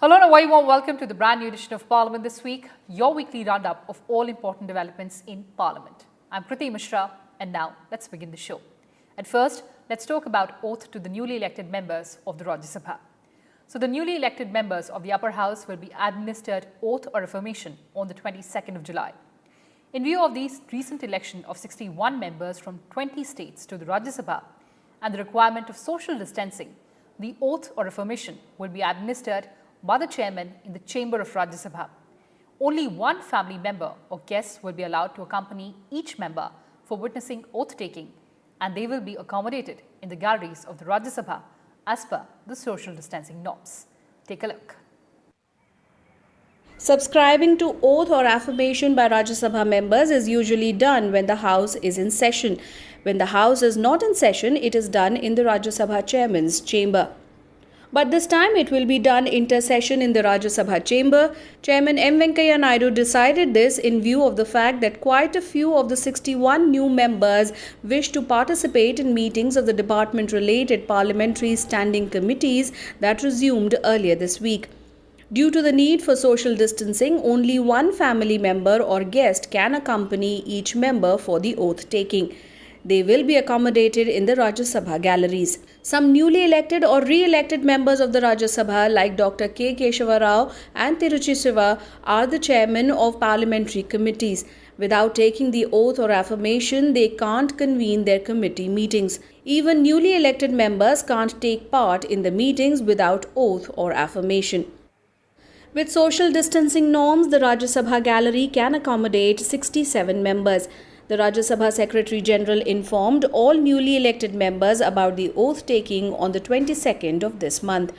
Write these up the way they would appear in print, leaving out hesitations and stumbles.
Hello and a very warm welcome to the brand new edition of Parliament This Week, your weekly roundup of all important developments in Parliament. I'm Kriti Mishra and now let's begin the show. At first, let's talk about oath to the newly elected members of the Rajya Sabha. So the newly elected members of the upper house will be administered oath or affirmation on the 22nd of July. In view of the recent election of 61 members from 20 states to the Rajya Sabha and the requirement of social distancing, the oath or affirmation will be administered by the chairman in the chamber of Rajya Sabha. Only one family member or guest will be allowed to accompany each member for witnessing oath taking, and they will be accommodated in the galleries of the Rajya Sabha as per the social distancing norms. Take a look. Subscribing to oath or affirmation by Rajya Sabha members is usually done when the House is in session. When the House is not in session, it is done in the Rajya Sabha chairman's chamber. But this time it will be done inter-session in the Rajya Sabha chamber. Chairman M. Venkaiah Naidu decided this in view of the fact that quite a few of the 61 new members wish to participate in meetings of the department-related parliamentary standing committees that resumed earlier this week. Due to the need for social distancing, only one family member or guest can accompany each member for the oath taking. They will be accommodated in the Rajya Sabha galleries. Some newly elected or re-elected members of the Rajya Sabha like Dr. K. Keshava Rao and Tiruchi Siva are the chairmen of parliamentary committees. Without taking the oath or affirmation, they can't convene their committee meetings. Even newly elected members can't take part in the meetings without oath or affirmation. With social distancing norms, the Rajya Sabha gallery can accommodate 67 members. The Rajya Sabha Secretary General informed all newly elected members about the oath taking on the 22nd of this month.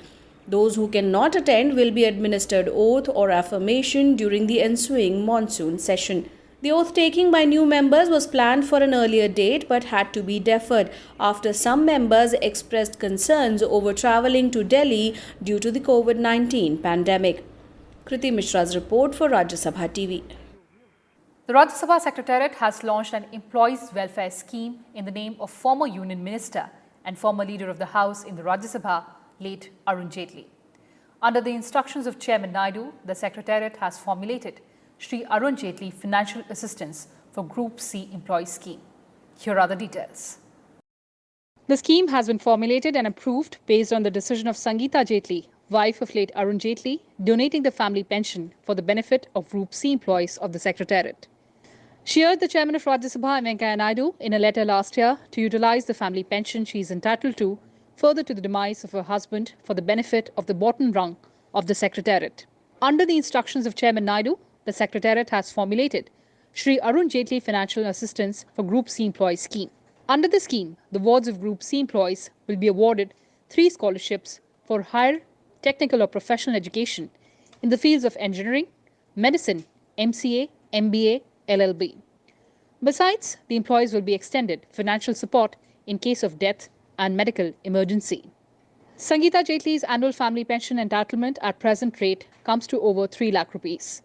Those who cannot attend will be administered oath or affirmation during the ensuing monsoon session. The oath taking by new members was planned for an earlier date but had to be deferred after some members expressed concerns over travelling to Delhi due to the COVID-19 pandemic. Kriti Mishra's report for Rajya Sabha TV. The Rajya Sabha Secretariat has launched an employees welfare scheme in the name of former Union Minister and former Leader of the House in the Rajya Sabha, late Arun Jaitley. Under the instructions of Chairman Naidu, the Secretariat has formulated Shri Arun Jaitley Financial Assistance for Group C Employee Scheme. Here are the details. The scheme has been formulated and approved based on the decision of Sangeeta Jaitley, wife of late Arun Jaitley, donating the family pension for the benefit of Group C employees of the Secretariat. She urged the chairman of Rajya Sabha, M. Venkaiah Naidu, in a letter last year to utilize the family pension she is entitled to further to the demise of her husband for the benefit of the bottom rung of the Secretariat. Under the instructions of Chairman Naidu, the Secretariat has formulated Shri Arun Jaitley Financial Assistance for Group C Employee Scheme. Under the scheme, the wards of Group C employees will be awarded 3 scholarships for higher technical or professional education in the fields of engineering, medicine, MCA, MBA, LLB. Besides, the employees will be extended financial support in case of death and medical emergency. Sangeeta Jaitley's annual family pension entitlement at present rate comes to over 3 lakh rupees.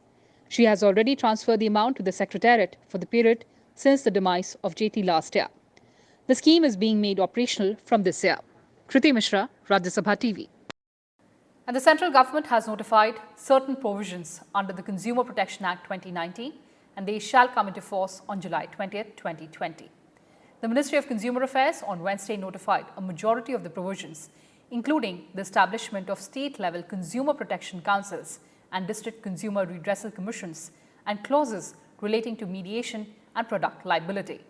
She has already transferred the amount to the Secretariat for the period since the demise of Jaitley last year. The scheme is being made operational from this year. Kriti Mishra, Rajya Sabha TV. And the central government has notified certain provisions under the Consumer Protection Act 2019, and they shall come into force on July 20th, 2020. The Ministry of Consumer Affairs on Wednesday notified a majority of the provisions, including the establishment of state-level consumer protection councils and district consumer redressal commissions, and clauses relating to mediation and product liability.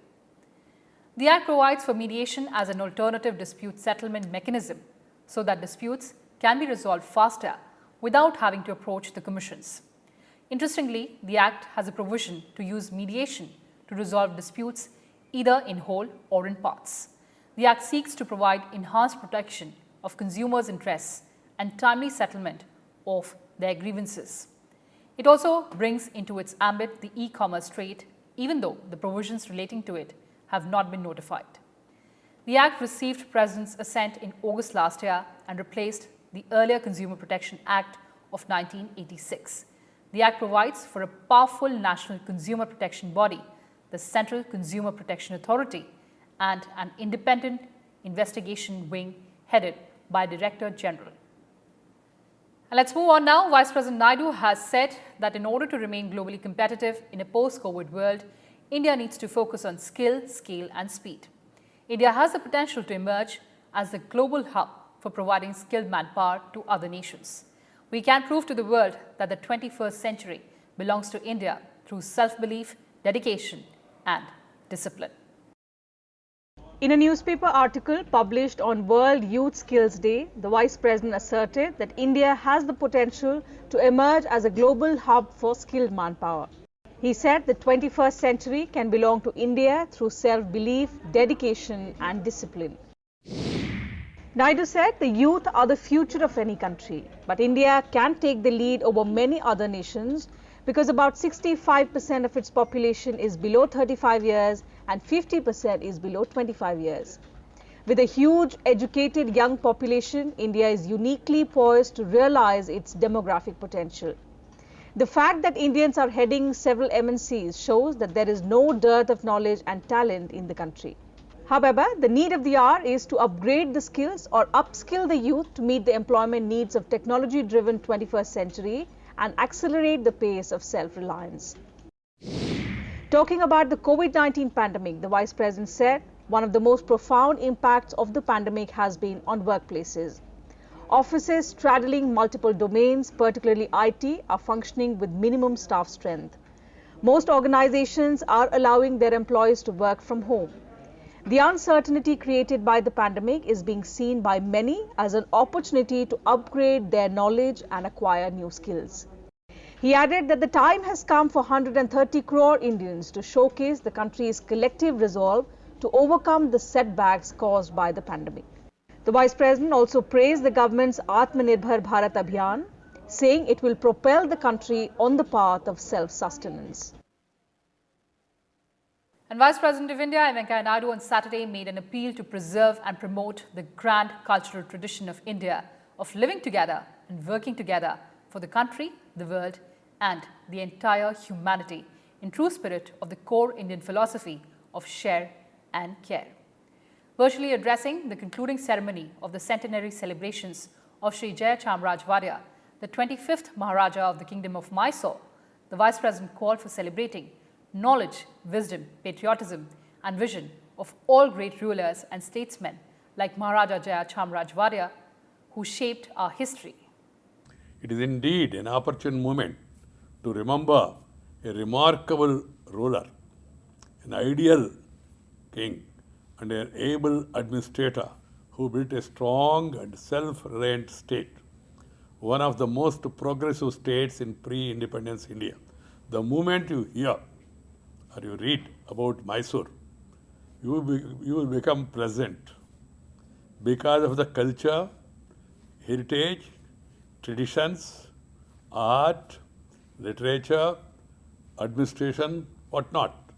The Act provides for mediation as an alternative dispute settlement mechanism so that disputes can be resolved faster without having to approach the commissions. Interestingly, the Act has a provision to use mediation to resolve disputes either in whole or in parts. The Act seeks to provide enhanced protection of consumers' interests and timely settlement of their grievances. It also brings into its ambit the e-commerce trade, even though the provisions relating to it have not been notified. The Act received President's assent in August last year and replaced the earlier Consumer Protection Act of 1986. The Act provides for a powerful national consumer protection body, the Central Consumer Protection Authority, and an independent investigation wing headed by Director General. And let's move on now. Vice President Naidu has said that in order to remain globally competitive in a post-COVID world, India needs to focus on skill, scale and speed. India has the potential to emerge as the global hub for providing skilled manpower to other nations. We can prove to the world that the 21st century belongs to India through self-belief, dedication and discipline. In a newspaper article published on World Youth Skills Day, the Vice President asserted that India has the potential to emerge as a global hub for skilled manpower. He said the 21st century can belong to India through self-belief, dedication and discipline. Naidu said the youth are the future of any country, but India can take the lead over many other nations because about 65% of its population is below 35 years and 50% is below 25 years. With a huge educated young population, India is uniquely poised to realize its demographic potential. The fact that Indians are heading several MNCs shows that there is no dearth of knowledge and talent in the country. However, the need of the hour is to upgrade the skills or upskill the youth to meet the employment needs of technology-driven 21st century and accelerate the pace of self-reliance. Talking about the COVID-19 pandemic, the Vice President said one of the most profound impacts of the pandemic has been on workplaces. Offices straddling multiple domains, particularly IT, are functioning with minimum staff strength. Most organizations are allowing their employees to work from home. The uncertainty created by the pandemic is being seen by many as an opportunity to upgrade their knowledge and acquire new skills. He added that the time has come for 130 crore Indians to showcase the country's collective resolve to overcome the setbacks caused by the pandemic. The Vice President also praised the government's Atmanirbhar Bharat Abhiyan, saying it will propel the country on the path of self-sustenance. And Vice President of India, Venkaiah Naidu, on Saturday made an appeal to preserve and promote the grand cultural tradition of India of living together and working together for the country, the world and the entire humanity in true spirit of the core Indian philosophy of share and care. Virtually addressing the concluding ceremony of the centenary celebrations of Sri Jaya Chamarajvarya, the 25th Maharaja of the Kingdom of Mysore, the Vice President called for celebrating knowledge, wisdom, patriotism and vision of all great rulers and statesmen like Maharaja Jaya Chamarajvarya, who shaped our history. It is indeed an opportune moment to remember a remarkable ruler, an ideal king and an able administrator who built a strong and self-reliant state, one of the most progressive states in pre-independence India. The moment you hear or you read about Mysore, you will become pleasant because of the culture, heritage, traditions, art, literature, administration, whatnot.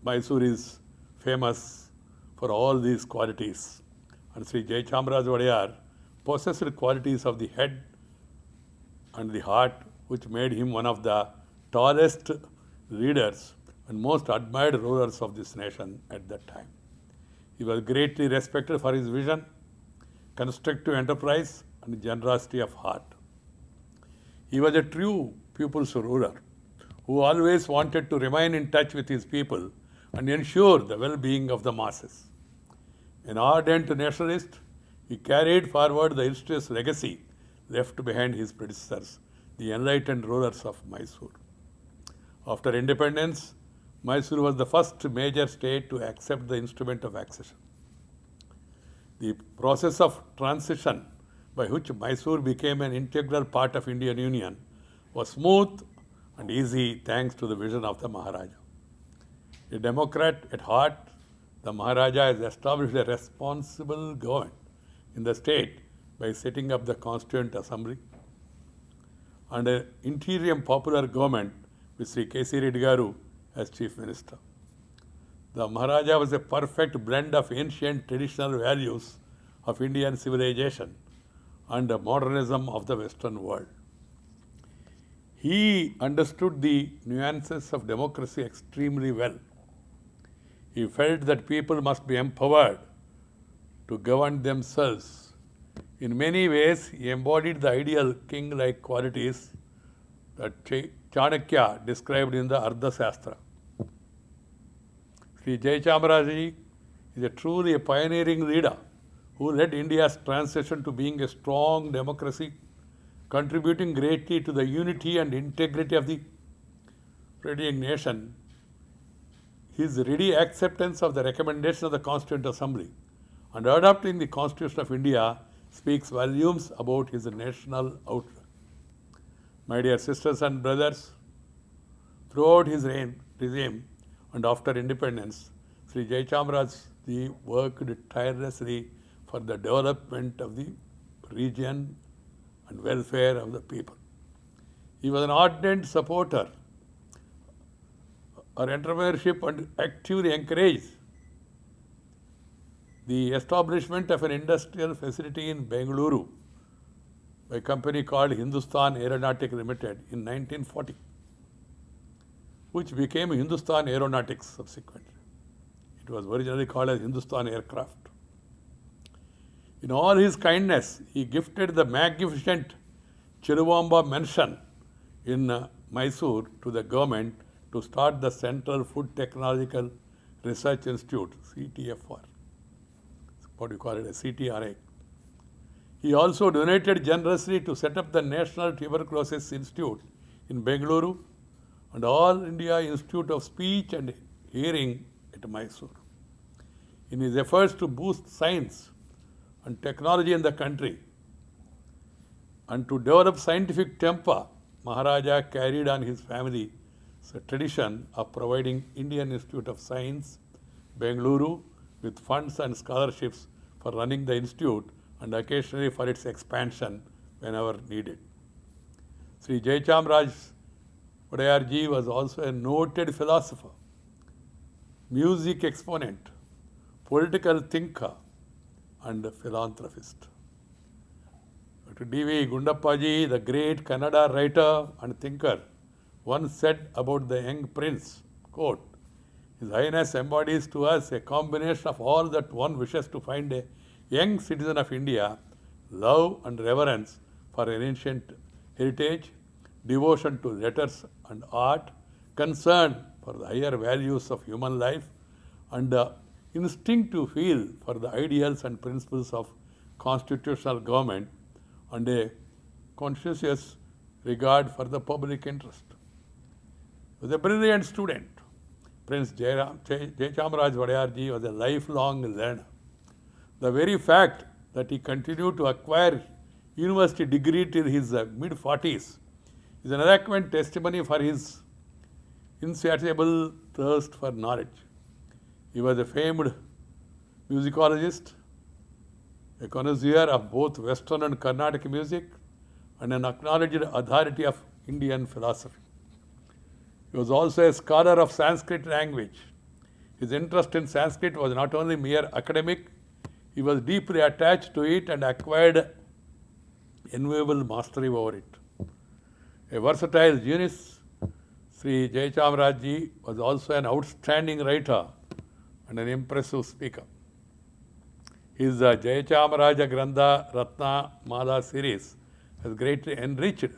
Mysore is famous for all these qualities. And Sri Jaya Chamarajvarya possessed qualities of the head and the heart, which made him one of the tallest leaders and most admired rulers of this nation at that time. He was greatly respected for his vision, constructive enterprise and generosity of heart. He was a true people's ruler who always wanted to remain in touch with his people and ensure the well-being of the masses. An ardent nationalist, he carried forward the illustrious legacy left behind his predecessors, the enlightened rulers of Mysore. After independence, Mysore was the first major state to accept the instrument of accession. The process of transition by which Mysore became an integral part of Indian Union was smooth and easy thanks to the vision of the Maharaja. A Democrat at heart, the Maharaja has established a responsible government in the state by setting up the Constituent Assembly and an interim popular government with Sri K.C. Reddy Garu as Chief Minister. The Maharaja was a perfect blend of ancient traditional values of Indian civilization and the modernism of the Western world. He understood the nuances of democracy extremely well. He felt that people must be empowered to govern themselves In many ways, he embodied the ideal king-like qualities that Chanakya described in the Ardhashastra. Sri Jayachamaraji is truly a pioneering leader who led India's transition to being a strong democracy, contributing greatly to the unity and integrity of the radiant nation. His ready acceptance of the recommendation of the Constituent Assembly and adopting the Constitution of India speaks volumes about his national outlook. My dear sisters and brothers, throughout his regime and after independence, Sri Jayachamaraji worked tirelessly for the development of the region and welfare of the people. He was an ardent supporter of entrepreneurship and actively encouraged the establishment of an industrial facility in Bengaluru by a company called Hindustan Aeronautics Limited in 1940, which became Hindustan Aeronautics subsequently. It was originally called as Hindustan Aircraft. In all his kindness, he gifted the magnificent Chiruvamba Mansion in Mysore to the government to start the Central Food Technological Research Institute, CTFR. What you call it, a CTRI. He also donated generously to set up the National Tuberculosis Institute in Bengaluru and All India Institute of Speech and Hearing at Mysore. In his efforts to boost science and technology in the country and to develop scientific temper, Maharaja carried on his family's tradition of providing Indian Institute of Science, Bengaluru, with funds and scholarships for running the institute and occasionally for its expansion whenever needed. Sri Jayachamraj Wadayarji was also a noted philosopher, music exponent, political thinker, and philanthropist. Dr. D.V. Gundappaji, the great Kannada writer and thinker, once said about the young prince, quote, His Highness embodies to us a combination of all that one wishes to find a young citizen of India, love and reverence for an ancient heritage, devotion to letters and art, concern for the higher values of human life, and the instinct to feel for the ideals and principles of constitutional government, and a conscientious regard for the public interest. He was a brilliant student. Prince Jayachamraj Wadayarji was a lifelong learner. The very fact that he continued to acquire university degree till his mid-40s is an eloquent testimony for his insatiable thirst for knowledge. He was a famed musicologist, a connoisseur of both Western and Carnatic music, and an acknowledged authority of Indian philosophy. He was also a scholar of Sanskrit language. His interest in Sanskrit was not only mere academic, he was deeply attached to it and acquired enviable mastery over it. A versatile genius, Sri Jayachamraj was also an outstanding writer and an impressive speaker. His Jayachamaraja Grantha Ratna Mala series has greatly enriched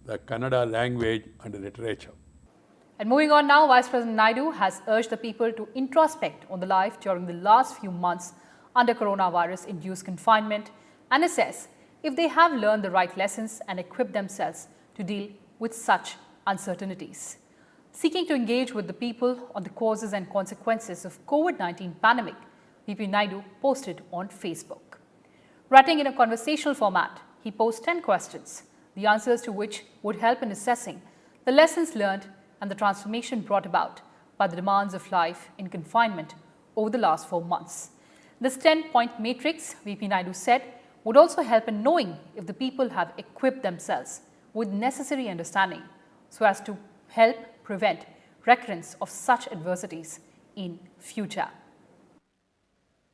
the Kannada language and literature. And moving on now, Vice President Naidu has urged the people to introspect on the life during the last few months under coronavirus-induced confinement and assess if they have learned the right lessons and equipped themselves to deal with such uncertainties. Seeking to engage with the people on the causes and consequences of COVID-19 pandemic, VP Naidu posted on Facebook. Writing in a conversational format, he posed 10 questions, the answers to which would help in assessing the lessons learned and the transformation brought about by the demands of life in confinement over the last 4 months. This 10-point matrix, VP Naidu said, would also help in knowing if the people have equipped themselves with necessary understanding so as to help prevent recurrence of such adversities in future.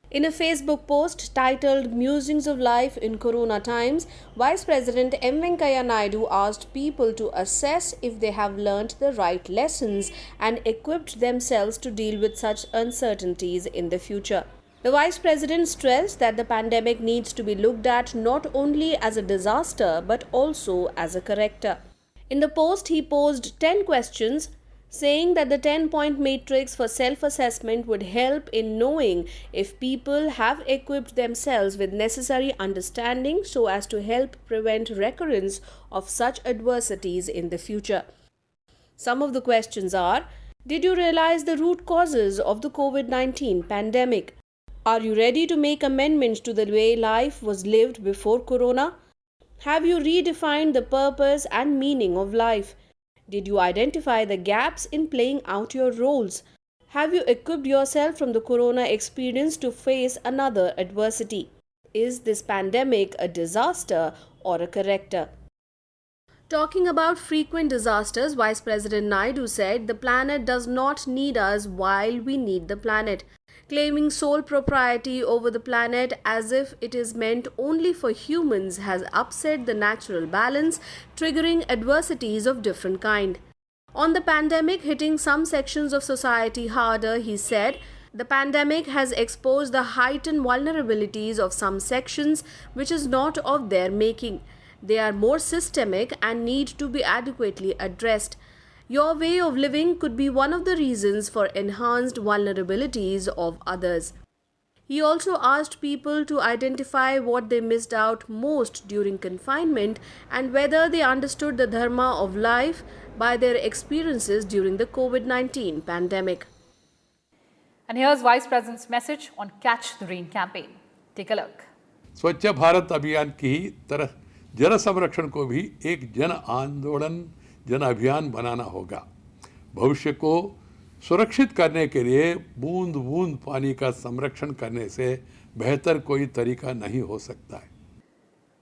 In a Facebook post titled Musings of Life in Corona Times, Vice President M. Venkaiah Naidu asked people to assess if they have learnt the right lessons and equipped themselves to deal with such uncertainties in the future. The Vice President stressed that the pandemic needs to be looked at not only as a disaster but also as a corrector. In the post, he posed 10 questions, saying that the 10-point matrix for self-assessment would help in knowing if people have equipped themselves with necessary understanding so as to help prevent recurrence of such adversities in the future. Some of the questions are: did you realize the root causes of the COVID-19 pandemic? Are you ready to make amendments to the way life was lived before Corona? Have you redefined the purpose and meaning of life? Did you identify the gaps in playing out your roles? Have you equipped yourself from the Corona experience to face another adversity? Is this pandemic a disaster or a corrector? Talking about frequent disasters, Vice President Naidu said the planet does not need us while we need the planet, claiming sole propriety over the planet as if it is meant only for humans has upset the natural balance, triggering adversities of different kind. On the pandemic hitting some sections of society harder, he said, the pandemic has exposed the heightened vulnerabilities of some sections which is not of their making. They are more systemic and need to be adequately addressed. Your way of living could be one of the reasons for enhanced vulnerabilities of others. He also asked people to identify what they missed out most during confinement and whether they understood the dharma of life by their experiences during the COVID-19 pandemic. And here's Vice President's message on Catch the Rain campaign. Take a look. स्वच्छ भारत अभियान की ही तरह जल संरक्षण को भी एक जन आंदोलन, जन अभियान बनाना होगा। भविष्य को सुरक्षित करने के लिए बूंद बूंद पानी का संरक्षण करने से बेहतर कोई तरीका नहीं हो सकता है।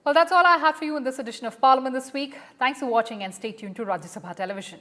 Well, that's all I have for you in this edition of Parliament this week. Thanks for watching and stay tuned to Rajya Sabha Television.